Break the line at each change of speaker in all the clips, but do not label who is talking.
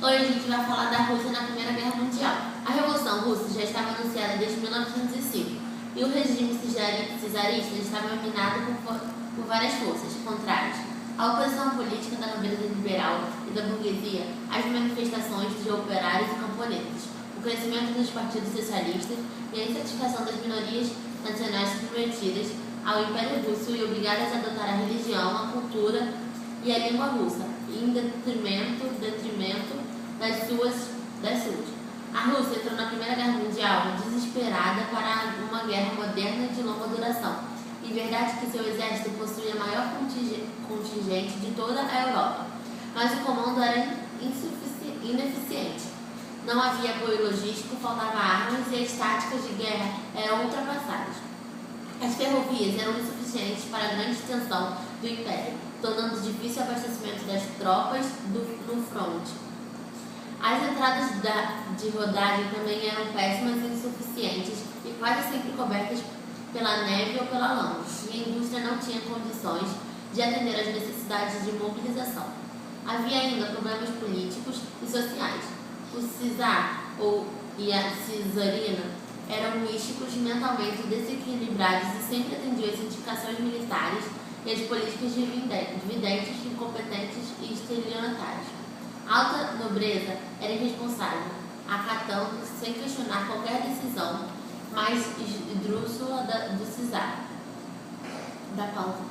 Hoje a gente vai falar da Rússia na Primeira Guerra Mundial. A Revolução Russa já estava anunciada desde 1905 e o regime czarista estava minado por várias forças contrárias. A oposição política da nobreza liberal e da burguesia, as manifestações de operários e camponeses, o crescimento dos partidos socialistas e a insatisfação das minorias nacionais submetidas ao Império Russo e obrigadas a adotar a religião, a cultura e a língua russa, em detrimento das suas. A Rússia entrou na Primeira Guerra Mundial desesperada para uma guerra moderna de longa duração. E verdade que seu exército possuía maior contingente de toda a Europa, mas o comando era ineficiente. Não havia apoio logístico, faltava armas e as táticas de guerra eram ultrapassadas. As ferrovias eram insuficientes para a grande extensão do Império, tornando difícil o abastecimento das tropas no fronte. As entradas de rodagem também eram péssimas e insuficientes e quase sempre cobertas pela neve ou pela lama, e a indústria não tinha condições de atender às necessidades de mobilização. Havia ainda problemas políticos e sociais. O czar e a czarina eram místicos, mentalmente desequilibrados e sempre atendiam às indicações militares e às políticas dividentes, incompetentes e estelionatários. A alta nobreza era irresponsável, acatando, sem questionar qualquer decisão mais esdrúxula do czar. Da pausa.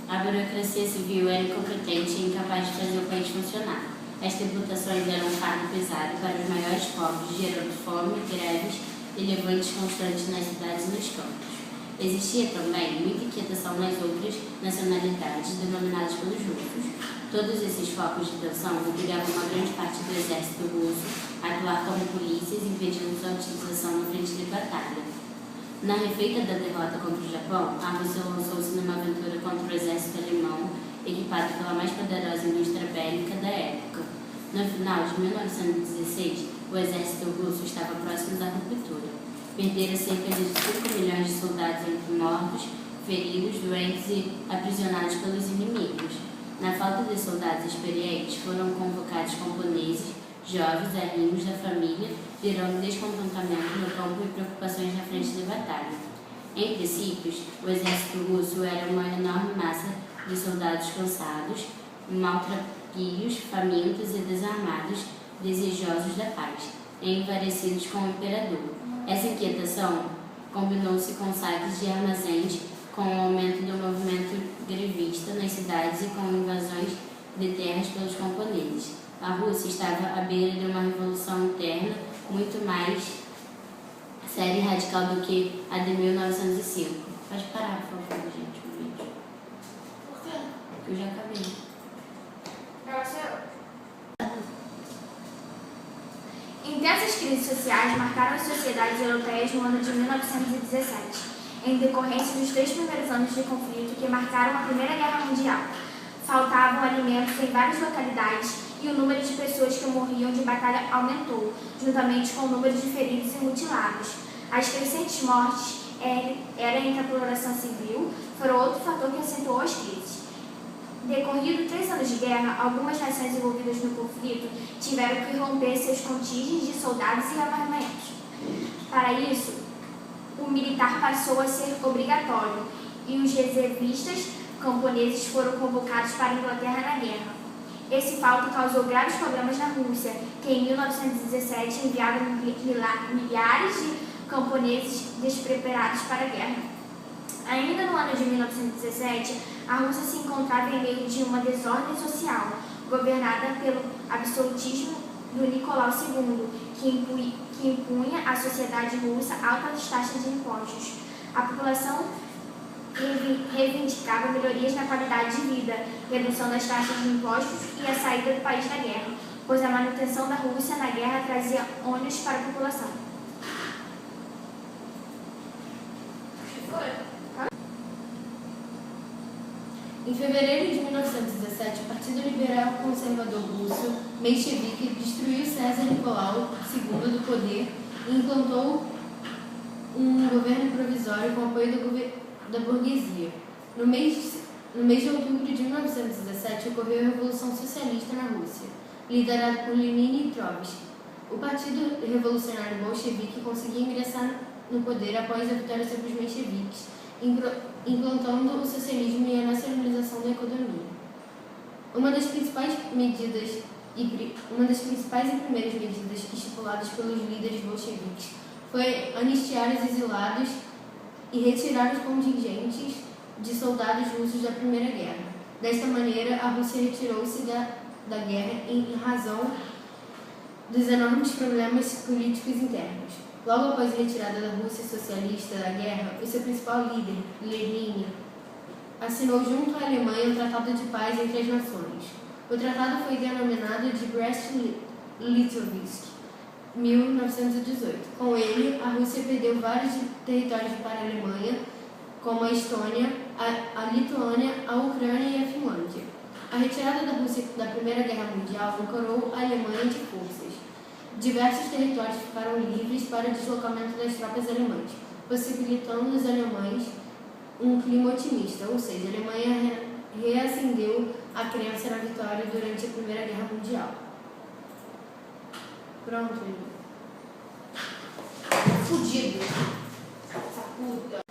A burocracia civil era incompetente e incapaz de fazer o país funcionar. As tributações eram um fardo pesado para os maiores povos, gerando fome, greves e levantes constantes nas cidades e nos campos. Existia também muita inquietação nas outras nacionalidades, denominadas pelos russos. Todos esses focos de tensão obrigavam uma grande parte do exército russo a atuar como polícias, impedindo sua utilização na frente de batalha. Na refeita da derrota contra o Japão, a Rússia lançou-se numa aventura contra o exército alemão, equipado pela mais poderosa indústria bélica da época. No final de 1916, o exército russo estava próximo da ruptura. Perdera cerca de 5 milhões de soldados entre mortos, feridos, doentes e aprisionados pelos inimigos. Na falta de soldados experientes, foram convocados camponeses, jovens, amigos da família, gerando descontentamento no campo e preocupações na frente de batalha. Em princípios, o exército russo era uma enorme massa de soldados cansados, maltrapilhos, famintos e desarmados, desejosos da paz, envarecidos com o imperador. Essa inquietação combinou-se com saques de armazéns, com o aumento do movimento grevista nas cidades e com invasões de terras pelos camponeses. A Rússia estava à beira de uma revolução interna muito mais séria e radical do que a de 1905. Pode parar, por favor, gente, o vídeo.
Por quê?
Porque eu já acabei.
Intensas crises sociais marcaram as sociedades europeias no ano de 1917, em decorrência dos 3 primeiros anos de conflito que marcaram a Primeira Guerra Mundial. Faltavam alimentos em várias localidades e o número de pessoas que morriam de batalha aumentou, juntamente com o número de feridos e mutilados. As crescentes mortes entre a população civil foram outro fator que acentuou as crises. Decorrido 3 anos de guerra, algumas nações envolvidas no conflito tiveram que romper seus contingentes de soldados e armamentos. Para isso, o militar passou a ser obrigatório e os reservistas camponeses foram convocados para a Inglaterra na guerra. Esse fato causou graves problemas na Rússia, que em 1917 enviava milhares de camponeses despreparados para a guerra. Ainda no ano de 1917, a Rússia se encontrava em meio de uma desordem social, governada pelo absolutismo do Nicolau II, que impunha à sociedade russa altas taxas de impostos. A população reivindicava melhorias na qualidade de vida, redução das taxas de impostos e a saída do país da guerra, pois a manutenção da Rússia na guerra trazia ônus para a população.
Em fevereiro de 1917, o Partido Liberal Conservador Russo, Menchevique, destruiu César Nicolau II do poder e implantou um governo provisório com apoio da burguesia. No mês
No mês de outubro de 1917, ocorreu a Revolução Socialista na Rússia, liderada por Lenin e Trotsky. O Partido Revolucionário Bolchevique conseguiu ingressar no poder após a vitória sobre os mencheviques, implantando o socialismo e a nacionalização da economia. Uma das principais e primeiras medidas estipuladas pelos líderes bolcheviques foi anistiar os exilados e retirar os contingentes de soldados russos da Primeira Guerra. Desta maneira, a Rússia retirou-se da guerra em razão dos enormes problemas políticos internos. Logo após a retirada da Rússia socialista da guerra, o seu principal líder, Lenin, assinou junto à Alemanha o Tratado de Paz entre as Nações. O tratado foi denominado de Brest-Litovsk, 1918. Com ele, a Rússia perdeu vários territórios para a Alemanha, como a Estônia, a Lituânia, a Ucrânia e a Finlândia. A retirada da Rússia da Primeira Guerra Mundial ancorou a Alemanha de forças. Diversos territórios ficaram livres para o deslocamento das tropas alemãs, possibilitando aos alemães um clima otimista, ou seja, a Alemanha reacendeu a crença na vitória durante a Primeira Guerra Mundial. Pronto.
Fudido. Essa puta.